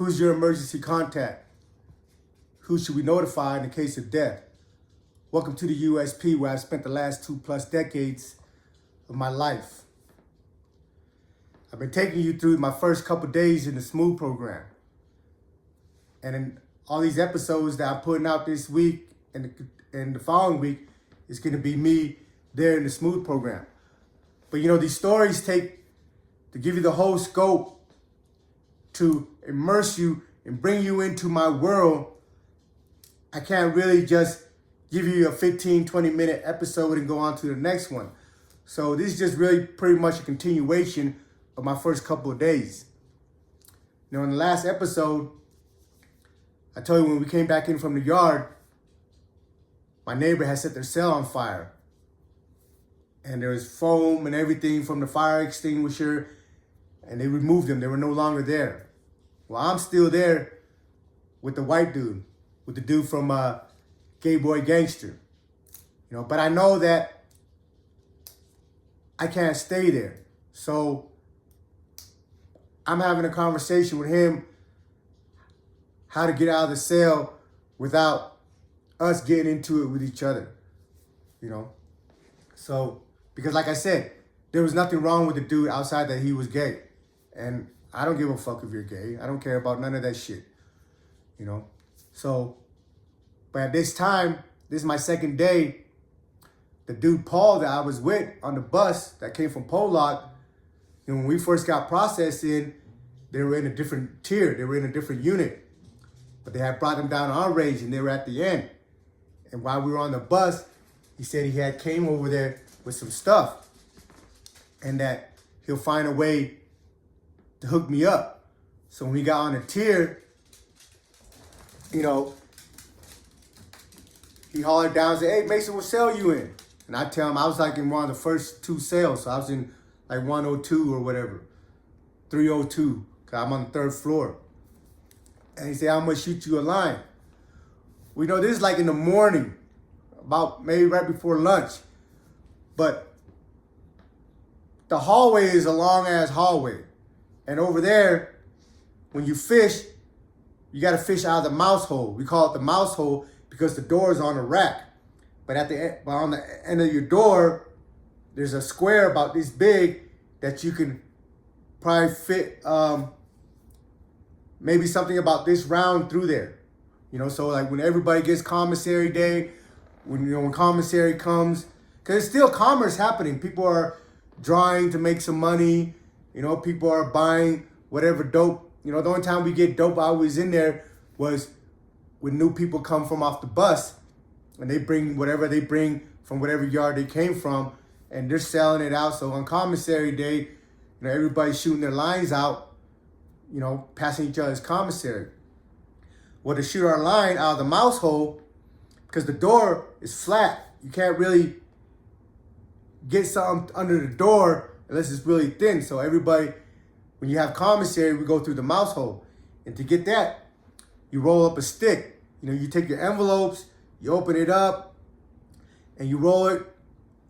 Who's your emergency contact? Who should we notify in the case of death? Welcome to the USP, where I've spent the last 2+ decades of my life. I've been taking you through my first couple days in the SMU program. And in all these episodes that I'm putting out this week and the following week is going to be me there in the SMU program. But you know, these stories take to give you the whole scope, to immerse you and bring you into my world. I can't really just give you a 15-20 minute episode and go on to the next one. So this is just really pretty much a continuation of my first couple of days. You know, in the last episode, I told you when we came back in from the yard, my neighbor had set their cell on fire. And there was foam and everything from the fire extinguisher, and they removed them. They were no longer there. Well, I'm still there with the white dude, with the dude from Gay Boy Gangster. You know, but I know that I can't stay there. So I'm having a conversation with him how to get out of the cell without us getting into it with each other, you know? So, because like I said, there was nothing wrong with the dude outside that he was gay. And I don't give a fuck if you're gay. I don't care about none of that shit, you know? So, but at this time, this is my second day, the dude Paul that I was with on the bus that came from Pollock, you know, when we first got processed in, they were in a different tier. They were in a different unit. But they had brought them down to our range and they were at the end. And while we were on the bus, he said he had came over there with some stuff and that he'll find a way to hook me up. So when we got on a tier, you know, he hollered down and said, "Hey, Mason, what cell you in?" And I tell him I was like in one of the first 2 cells. So I was in like 102 or whatever, 302, because I'm on the 3rd floor. And he said, "I'm going to shoot you a line." We know this is like in the morning, about maybe right before lunch. But the hallway is a long ass hallway. And over there, when you fish, you got to fish out of the mouse hole. We call it the mouse hole because the door is on a rack. But on the end of your door, there's a square about this big that you can probably fit maybe something about this round through there. You know, so like when everybody gets commissary day, when commissary comes, because it's still commerce happening. People are drawing to make some money. You know, people are buying whatever dope. You know, the only time we get dope I was in there was when new people come from off the bus and they bring whatever they bring from whatever yard they came from and they're selling it out. So on commissary day, you know, everybody's shooting their lines out, you know, passing each other's commissary. Well, to shoot our line out of the mouse hole, because the door is flat, you can't really get something under the door unless it's really thin. So everybody, when you have commissary, we go through the mouse hole. And to get that, you roll up a stick. You know, you take your envelopes, you open it up, and you roll it,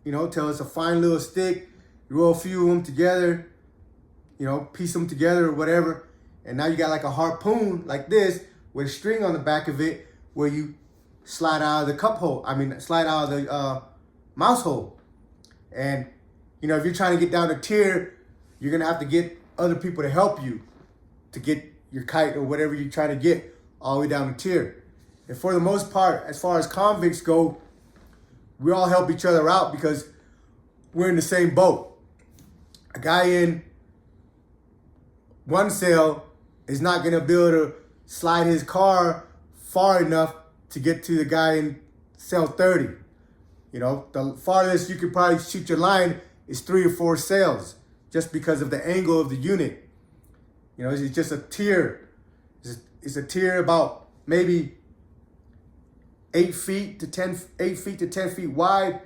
you know, till it's a fine little stick. You roll a few of them together, you know, piece them together or whatever. And now you got like a harpoon like this with a string on the back of it where you slide out of the slide out of the mouse hole. And, you know, if you're trying to get down a tier, you're going to have to get other people to help you to get your kite or whatever you're trying to get all the way down the tier. And for the most part, as far as convicts go, we all help each other out because we're in the same boat. A guy in one cell is not going to be able to slide his car far enough to get to the guy in cell 30. You know, the farthest you could probably shoot your line is 3 or 4 cells just because of the angle of the unit. You know, it's just a tier. It's a tier about maybe 8 feet to 10 feet wide.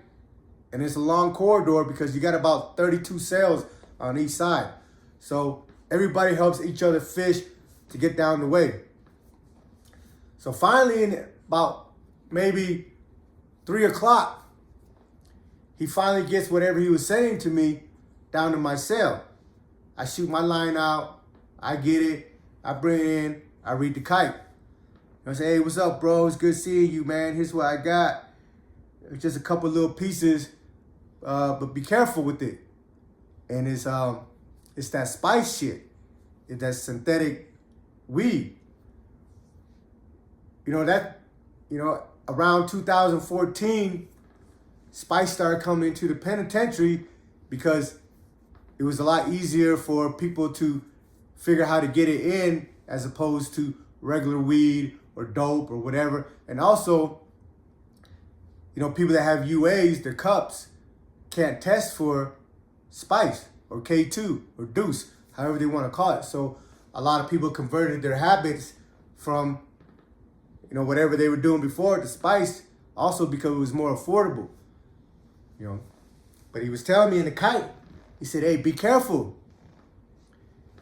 And it's a long corridor because you got about 32 cells on each side. So everybody helps each other fish to get down the way. So finally, in about maybe 3 o'clock, he finally gets whatever he was saying to me down to my cell. I shoot my line out, I get it, I bring it in, I read the kite. I say, hey, what's up, bro? It's good seeing you, man. Here's what I got. It's just a couple little pieces, but be careful with it. And it's that spice shit. It's that synthetic weed. Around 2014, spice started coming into the penitentiary because it was a lot easier for people to figure how to get it in as opposed to regular weed or dope or whatever. And also, people that have UAs, their cups, can't test for spice or K2 or deuce, however they want to call it. So a lot of people converted their habits from, whatever they were doing before to spice, also because it was more affordable, But he was telling me in the kite, he said, hey, be careful.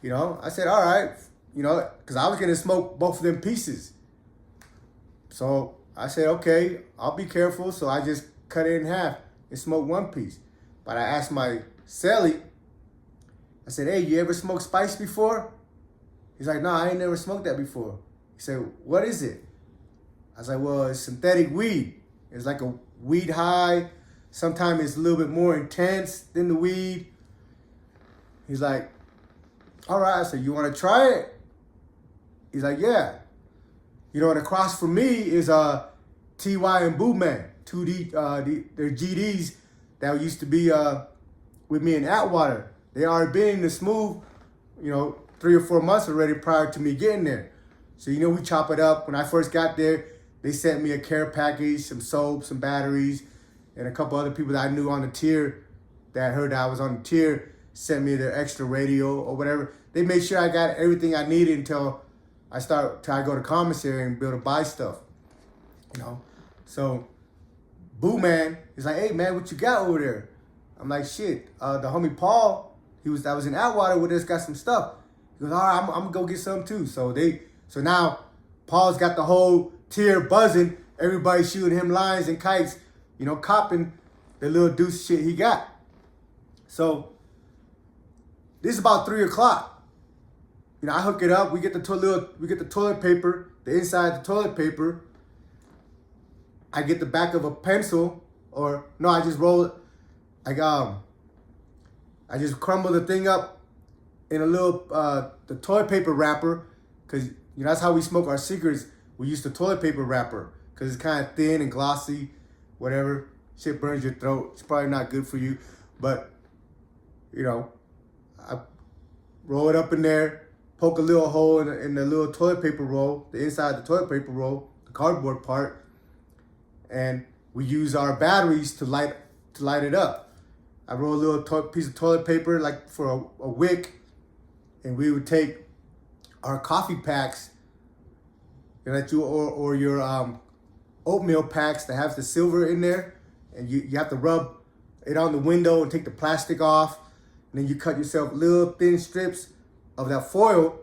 I said, all right, because I was going to smoke both of them pieces. So I said, okay, I'll be careful. So I just cut it in half and smoked one piece. But I asked my celly, I said, hey, you ever smoked spice before? He's like, no, I ain't never smoked that before. He said, what is it? I was like, well, it's synthetic weed. It's like a weed high. Sometimes it's a little bit more intense than the weed. He's like, all right. I said, you want to try it? He's like, yeah. And across from me is T.Y. and Boo Man, they're GDs that used to be with me in Atwater. They already been in the Smooth, 3 or 4 months already prior to me getting there. So, we chop it up. When I first got there, they sent me a care package, some soap, some batteries, and a couple other people that I knew on the tier that heard that I was on the tier sent me their extra radio or whatever. They made sure I got everything I needed until I go to commissary and be able to buy stuff, So, Boo Man is like, hey man, what you got over there? I'm like, shit. The homie Paul, that was in Atwater with us, got some stuff. He goes, all right, I'm gonna go get some too. So now Paul's got the whole tier buzzing. Everybody shooting him lines and kites, copping the little deuce shit he got. So this is about 3 o'clock. I hook it up. We get the toilet paper, the inside of the toilet paper. I get the back of a pencil, or no, I just roll it. I just crumble the thing up in a little the toilet paper wrapper, because that's how we smoke our cigarettes. We use the toilet paper wrapper because it's kind of thin and glossy, whatever. Shit burns your throat. It's probably not good for you, but I roll it up in there. Poke a little hole in the little toilet paper roll, the inside of the toilet paper roll, the cardboard part, and we use our batteries to light it up. I roll a little piece of toilet paper like for a wick, and we would take our coffee packs, or your oatmeal packs that have the silver in there, and you have to rub it on the window and take the plastic off, and then you cut yourself little thin strips of that foil,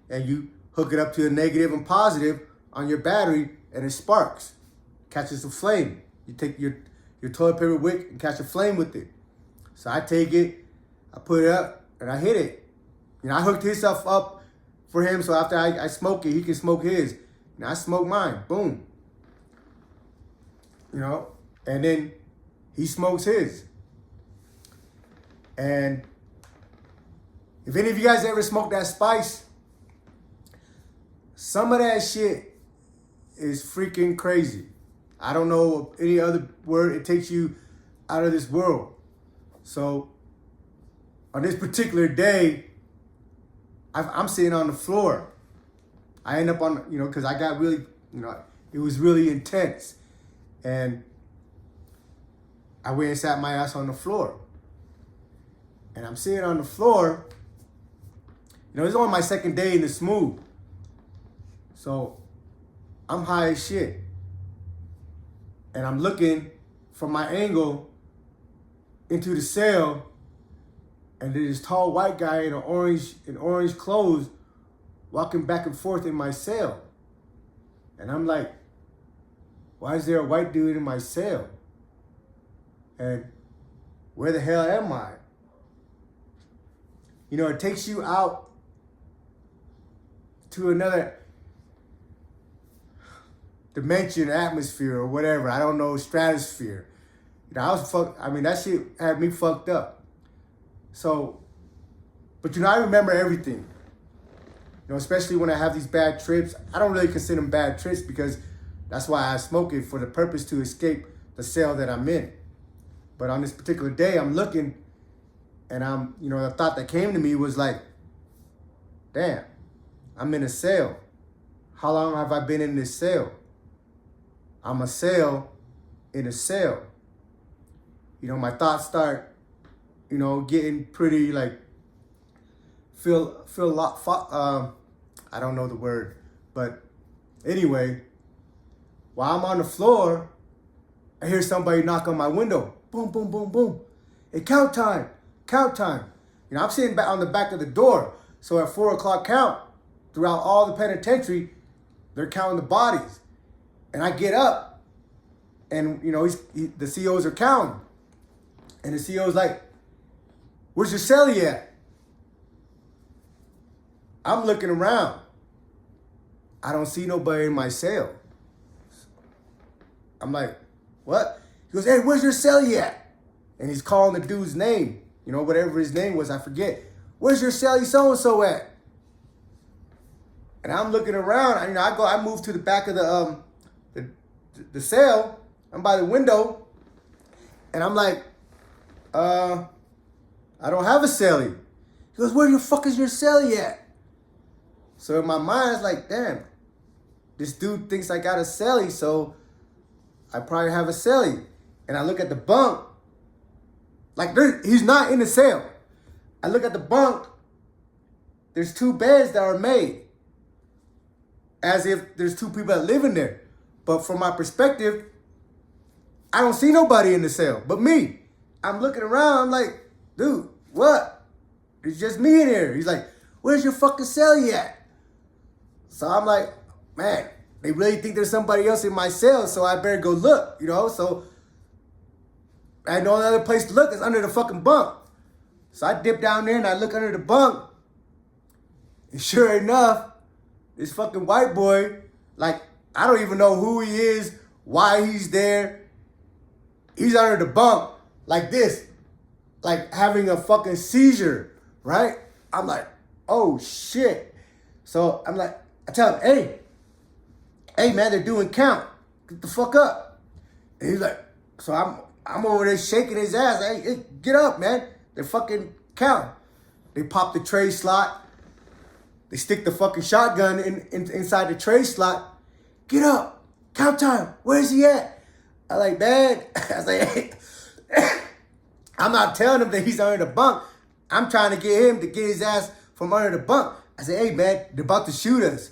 and you hook it up to a negative and positive on your battery, and it sparks, catches a flame. You take your toilet paper wick and catch a flame with it. So I take it, I put it up, and I hit it. I hooked his stuff up for him, so after I smoke it, he can smoke his. And I smoke mine, boom. And then he smokes his. And if any of you guys ever smoked that spice, some of that shit is freaking crazy. I don't know any other word. It takes you out of this world. So on this particular day, I'm sitting on the floor. I end up on, because I got really, it was really intense. And I went and sat my ass on the floor. And I'm sitting on the floor. It's only my second day in the Smooth. So I'm high as shit. And I'm looking from my angle into the cell, and there's this tall white guy in orange clothes walking back and forth in my cell. And I'm like, why is there a white dude in my cell? And where the hell am I? It takes you out to another dimension, atmosphere, or whatever. I don't know, stratosphere. I was fucked. I mean, that shit had me fucked up. So, but I remember everything. Especially when I have these bad trips. I don't really consider them bad trips because that's why I smoke it, for the purpose to escape the cell that I'm in. But on this particular day, I'm looking, and the thought that came to me was like, damn, I'm in a cell. How long have I been in this cell? I'm a cell in a cell. My thoughts start, getting pretty like, feel a lot, I don't know the word, but anyway, while I'm on the floor, I hear somebody knock on my window. Boom, boom, boom, boom. Hey, count time, count time. I'm sitting back on the back of the door. So at 4 o'clock count, throughout all the penitentiary, they're counting the bodies. And I get up, and the COs are counting. And the CO's like, where's your cellie at? I'm looking around. I don't see nobody in my cell. I'm like, what? He goes, hey, where's your cellie at? And he's calling the dude's name. Whatever his name was, I forget. Where's your cellie so-and-so at? And I'm looking around. I move to the back of the cell. I'm by the window. And I'm like, I don't have a cellie. He goes, where the fuck is your cellie at? So in my mind, it's like, damn, this dude thinks I got a cellie, so I probably have a cellie. And I look at the bunk, like he's not in the cell. I look at the bunk, there's 2 beds that are made, as if there's 2 people that live in there. But from my perspective, I don't see nobody in the cell but me. I'm looking around, I'm like, dude, what? It's just me in here. He's like, where's your fucking cellie at? So I'm like, man, they really think there's somebody else in my cell, so I better go look, So I had no other place to look. It's under the fucking bunk. So I dip down there and I look under the bunk. And sure enough, this fucking white boy, like, I don't even know who he is, why he's there. He's under the bunk like this, like having a fucking seizure, right? I'm like, oh shit. So I'm like, I tell him, hey man, they're doing count. Get the fuck up. And he's like, so I'm over there shaking his ass. Hey, get up, man. They're fucking count. They pop the tray slot. They stick the fucking shotgun inside the tray slot. Get up. Count time. Where's he at? I like, man. I was like, hey. I'm not telling him that he's under the bunk. I'm trying to get him to get his ass from under the bunk. I said, hey, man, they're about to shoot us.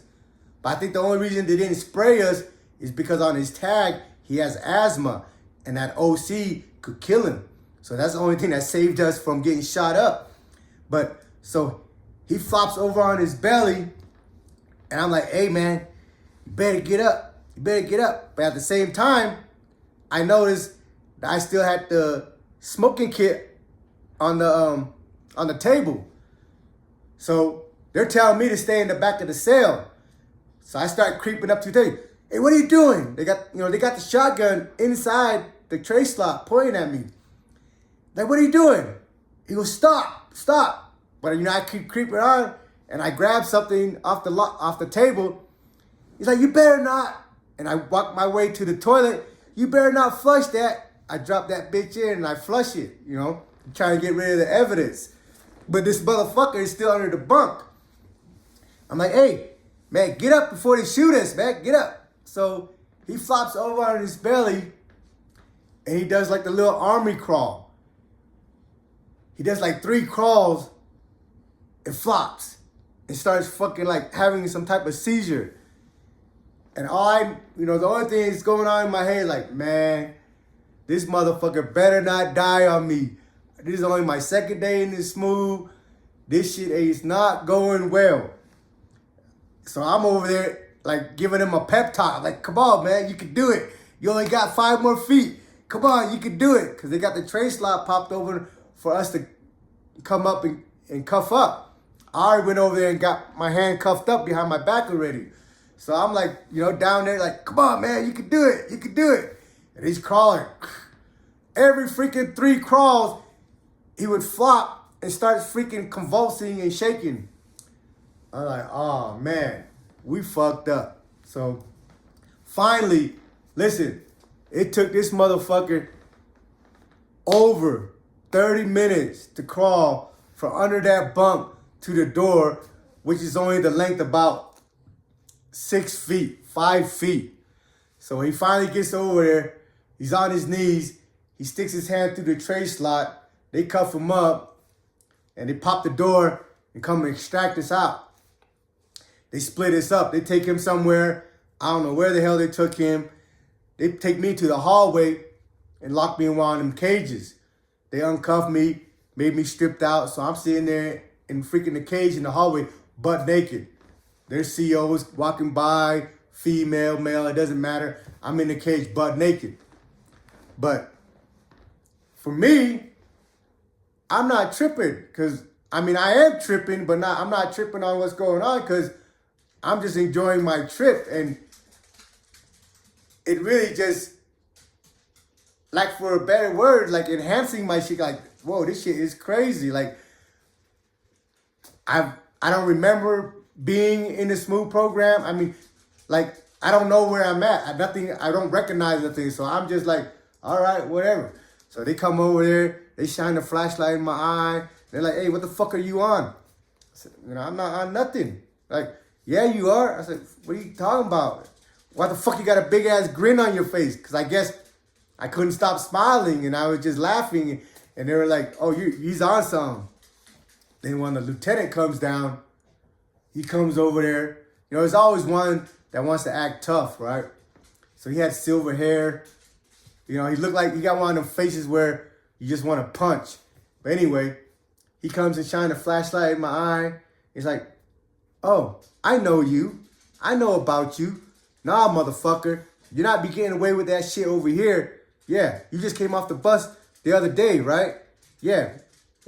But I think the only reason they didn't spray us is because on his tag, he has asthma. And that OC could kill him. So that's the only thing that saved us from getting shot up. But so he flops over on his belly. And I'm like, hey, man, you better get up. You better get up. But at the same time, I noticed that I still had the smoking kit on the table. So they're telling me to stay in the back of the cell. So I start creeping up to the table. Hey, what are you doing? They got the shotgun inside the tray slot pointing at me. Like, what are you doing? He goes, stop. But I keep creeping on, and I grab something off the table. He's like, you better not. And I walk my way to the toilet. You better not flush that. I drop that bitch in and I flush it, trying to get rid of the evidence. But this motherfucker is still under the bunk. I'm like, hey, man, get up before they shoot us, man. Get up. So he flops over on his belly and he does like the little army crawl. He does like 3 crawls and flops and starts fucking like having some type of seizure. And the only thing that's going on in my head, like, man, this motherfucker better not die on me. This is only my 2nd day in this smooth. This shit is not going well. So I'm over there, like, giving him a pep talk. Like, come on, man, you can do it. You only got 5 more feet. Come on, you can do it. Because they got the tray slot popped over for us to come up and cuff up. I already went over there and got my hand cuffed up behind my back already. So I'm like, you know, down there like, come on, man, you can do it. You can do it. And he's crawling. Every freaking 3 crawls, he would flop and start freaking convulsing and shaking. I'm like, oh, man, we fucked up. So finally, listen, it took this motherfucker over 30 minutes to crawl from under that bunk to the door, which is only the length about 6 feet, 5 feet. So he finally gets over there. He's on his knees. He sticks his hand through the tray slot. They cuff him up and they pop the door and come and extract us out. They split us up. They take him somewhere. I don't know where the hell they took him. They take me to the hallway and lock me in one of them cages. They uncuffed me, made me stripped out. So I'm sitting there in freaking the cage in the hallway, butt naked. There's COs walking by, female, male, it doesn't matter. I'm in the cage butt naked. But for me, I'm not tripping because, I mean, I am tripping, but I'm not tripping on what's going on because I'm just enjoying my trip. And it really just, like for a better word, like enhancing my shit, like, whoa, this shit is crazy. Like, I don't remember being in the SMU program. I mean, like, I don't know where I'm at. I don't recognize nothing. So I'm just like, all right, whatever. So they come over there, they shine a flashlight in my eye. They're like, hey, what the fuck are you on? I said, you know, I'm not on nothing. Like, yeah, you are. I said, what are you talking about? Why the fuck you got a big ass grin on your face? Because I guess I couldn't stop smiling and I was just laughing. And they were like, oh, he's on something. Then when the lieutenant comes down, he comes over there. You know, there's always one that wants to act tough, right? So he had silver hair. You know, he looked like he got one of them faces where you just want to punch. But anyway, he comes and shines a flashlight in my eye. He's like, oh, I know you. I know about you. Nah, motherfucker. You're not be getting away with that shit over here. Yeah, you just came off the bus the other day, right? Yeah.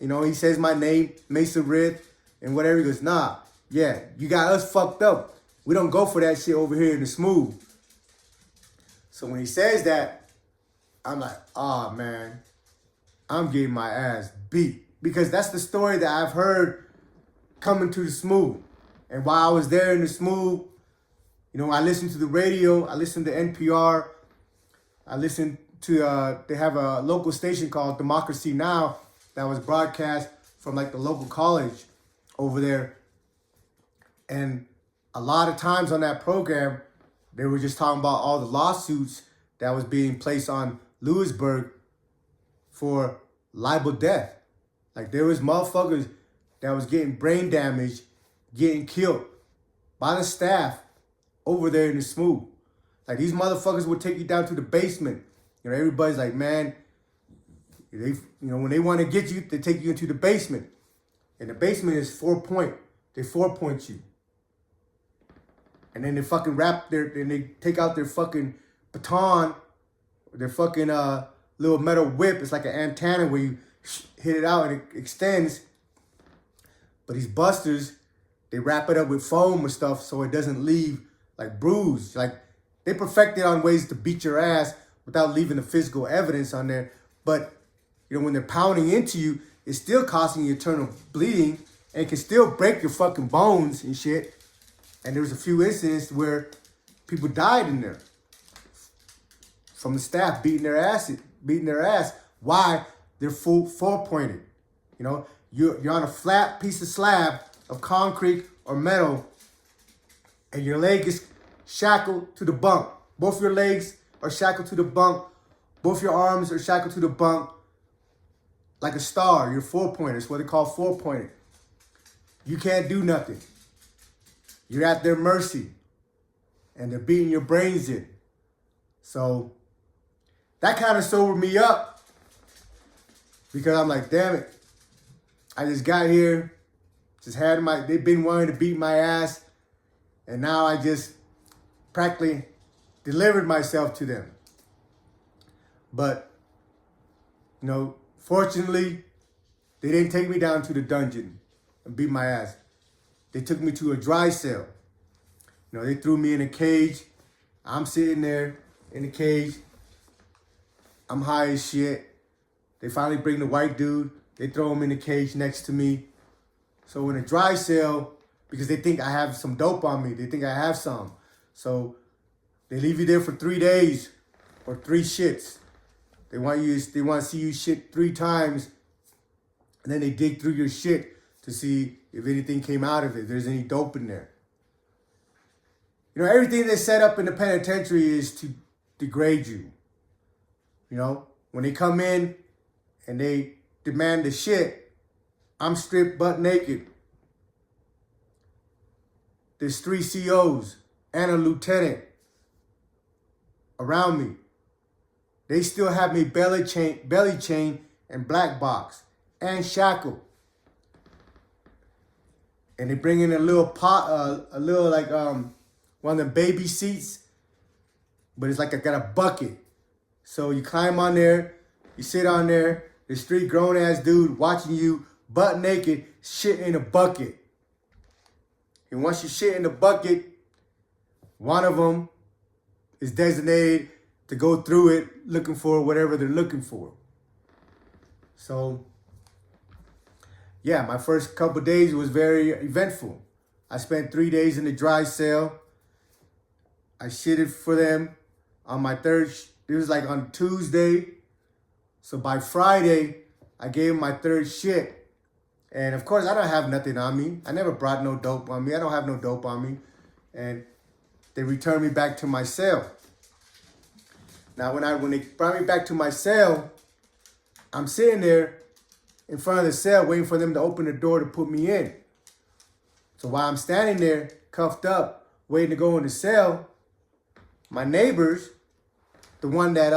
You know, he says my name, Mesa Rid, and whatever. He goes, nah, yeah, you got us fucked up. We don't go for that shit over here in the SMU. So when he says that, I'm like, oh, man, I'm getting my ass beat. Because that's the story that I've heard coming to the SMU. And while I was there in the SMU, you know, I listened to the radio, I listened to NPR, I listened to, they have a local station called Democracy Now! That was broadcast from like the local college over there. And a lot of times on that program, they were just talking about all the lawsuits that was being placed on Lewisburg for libel death. Like there was motherfuckers that was getting brain damage, getting killed by the staff over there in the SMU. Like these motherfuckers would take you down to the basement. You know, everybody's like, man, they, you know, when they want to get you, they take you into the basement. And the basement is 4-point. They 4-point you. And then they fucking and they take out their fucking baton, their fucking little metal whip. It's like an antenna where you hit it out and it extends. But these busters, they wrap it up with foam or stuff so it doesn't leave like bruised. Like they perfected on ways to beat your ass without leaving the physical evidence on there. But you know, when they're pounding into you, it's still causing you eternal bleeding and it can still break your fucking bones and shit. And there was a few incidents where people died in there from the staff beating their ass. Why? They're 4-pointed. You know, you're on a flat piece of slab of concrete or metal and your leg is shackled to the bunk. Both your legs are shackled to the bunk. Both your arms are shackled to the bunk. Like a star, you're 4-pointer. It's what they call 4-pointed. You can't do nothing. You're at their mercy. And they're beating your brains in. So that kind of sobered me up. Because I'm like, damn it. I just got here. They've been wanting to beat my ass. And now I just practically delivered myself to them. But, you know, fortunately, they didn't take me down to the dungeon and beat my ass. they took me to a dry cell. You know, they threw me in a cage. I'm sitting there in the cage. I'm high as shit. They finally bring the white dude. They throw him in the cage next to me. So in a dry cell, because they think I have some dope on me. They think I have some. So they leave you there for 3 days or 3 shits. They want to see you shit 3 times. And then they dig through your shit to see if anything came out of it, if there's any dope in there. You know, everything they set up in the penitentiary is to degrade you. You know, when they come in and they demand the shit, I'm stripped butt naked. There's 3 COs and a lieutenant around me. They still have me belly chain and black box and shackled. And they bring in a little pot, one of the baby seats, but it's like I got a bucket. So you climb on there, you sit on there, there's 3 grown-ass dudes watching you butt naked shit in a bucket. And once you shit in the bucket, one of them is designated to go through it looking for whatever they're looking for. So, yeah, my first couple days was very eventful. I spent 3 days in the dry cell. I shitted for them on my it was like on Tuesday. So by Friday, I gave them my 3rd shit. And of course, I don't have nothing on me. I never brought no dope on me. I don't have no dope on me. And they returned me back to my cell. Now, when they brought me back to my cell, I'm sitting there in front of the cell waiting for them to open the door to put me in. So while I'm standing there, cuffed up, waiting to go in the cell, my neighbors, the one that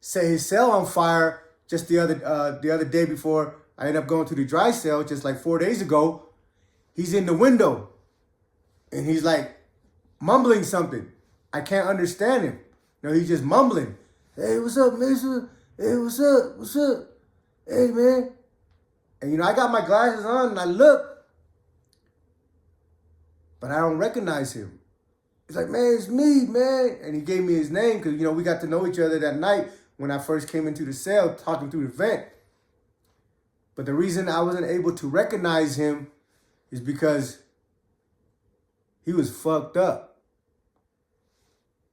set his cell on fire just the other day before I ended up going to the dry cell, just like 4 days ago, he's in the window and he's like mumbling something. I can't understand him. You know, he's just mumbling. Hey, what's up, Mason? Hey, what's up? What's up? Hey, man. And, you know, I got my glasses on and I look, but I don't recognize him. He's like, man, it's me, man. And he gave me his name because, you know, we got to know each other that night when I first came into the cell talking through the vent. But the reason I wasn't able to recognize him is because he was fucked up.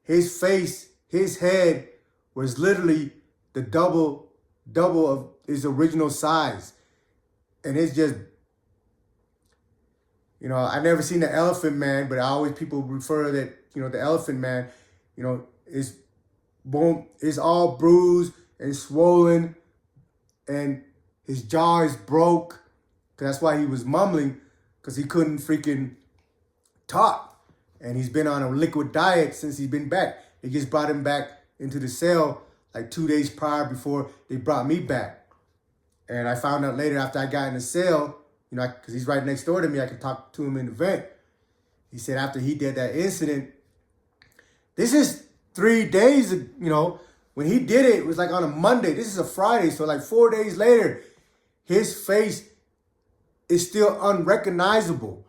His face, his head was literally the double of his original size. And it's just, you know, I never seen the Elephant Man, but people refer that, you know, the Elephant Man, you know, is all bruised and swollen and his jaw is broke. That's why he was mumbling, because he couldn't freaking talk. And he's been on a liquid diet since he's been back. They just brought him back into the cell like 2 days prior before they brought me back. And I found out later after I got in the cell, you know, because he's right next door to me, I could talk to him in the vent. He said after he did that incident, this is 3 days, you know, when he did it, it was like on a Monday. This is a Friday, so like 4 days later, his face is still unrecognizable.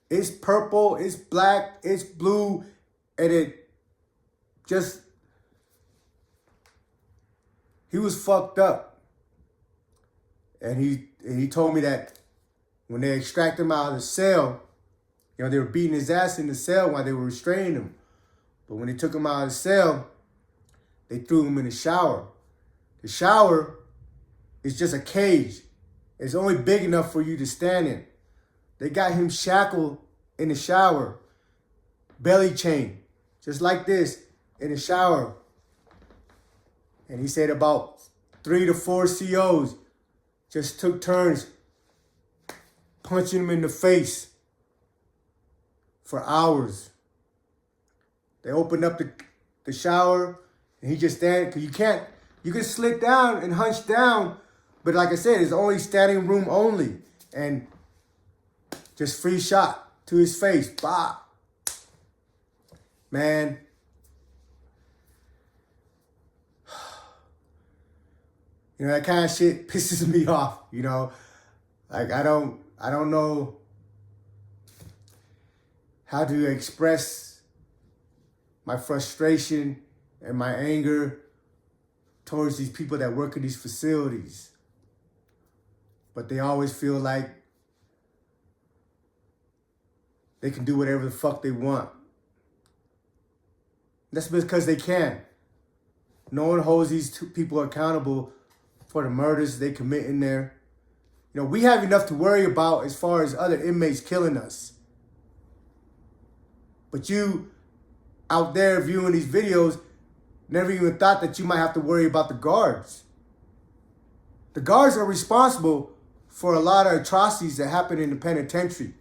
It's purple, it's black, it's blue, and it just, he was fucked up. And he told me that when they extracted him out of the cell, you know, they were beating his ass in the cell while they were restraining him. But when they took him out of the cell, they threw him in the shower. The shower is just a cage. It's only big enough for you to stand in. They got him shackled in the shower, belly chain, just like this, in the shower. And he said about 3 to 4 COs just took turns punching him in the face for hours. They opened up the shower and he just stand, because you can slip down and hunch down, but like I said, it's only standing room only. And just free shot to his face. Bah. Man. You know, that kind of shit pisses me off, you know. Like I don't know how to express my frustration and my anger towards these people that work in these facilities. But they always feel like they can do whatever the fuck they want. That's because they can. No one holds these two people accountable for the murders they commit in there. You know, we have enough to worry about as far as other inmates killing us. But you out there viewing these videos never even thought that you might have to worry about the guards. The guards are responsible for a lot of atrocities that happen in the penitentiary.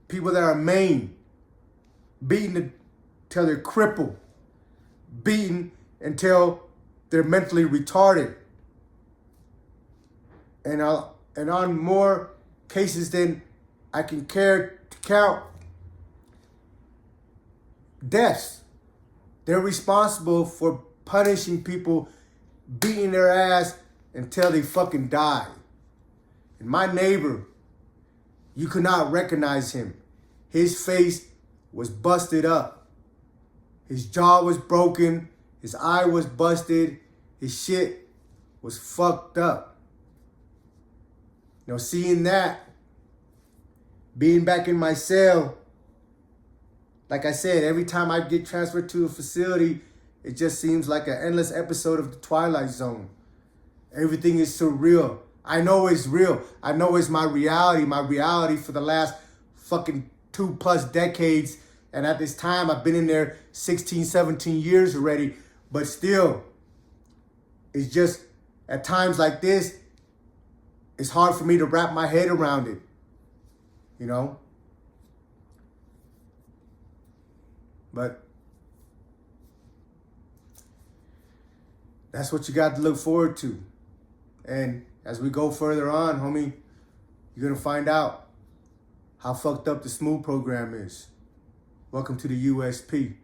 People that are maimed, beaten until they're crippled, beaten until they're mentally retarded. And on more cases than I can care to count, deaths. They're responsible for punishing people, beating their ass until they fucking die. And my neighbor, you could not recognize him. His face was busted up. His jaw was broken. His eye was busted. His shit was fucked up. You know, seeing that, being back in my cell, like I said, every time I get transferred to a facility, it just seems like an endless episode of The Twilight Zone. Everything is surreal. I know it's real. I know it's my reality for the last fucking 2+ decades. And at this time, I've been in there 16, 17 years already. But still, it's just, at times like this, it's hard for me to wrap my head around it, you know? But that's what you got to look forward to. And as we go further on, homie, you're going to find out how fucked up the SMU program is. Welcome to the USP.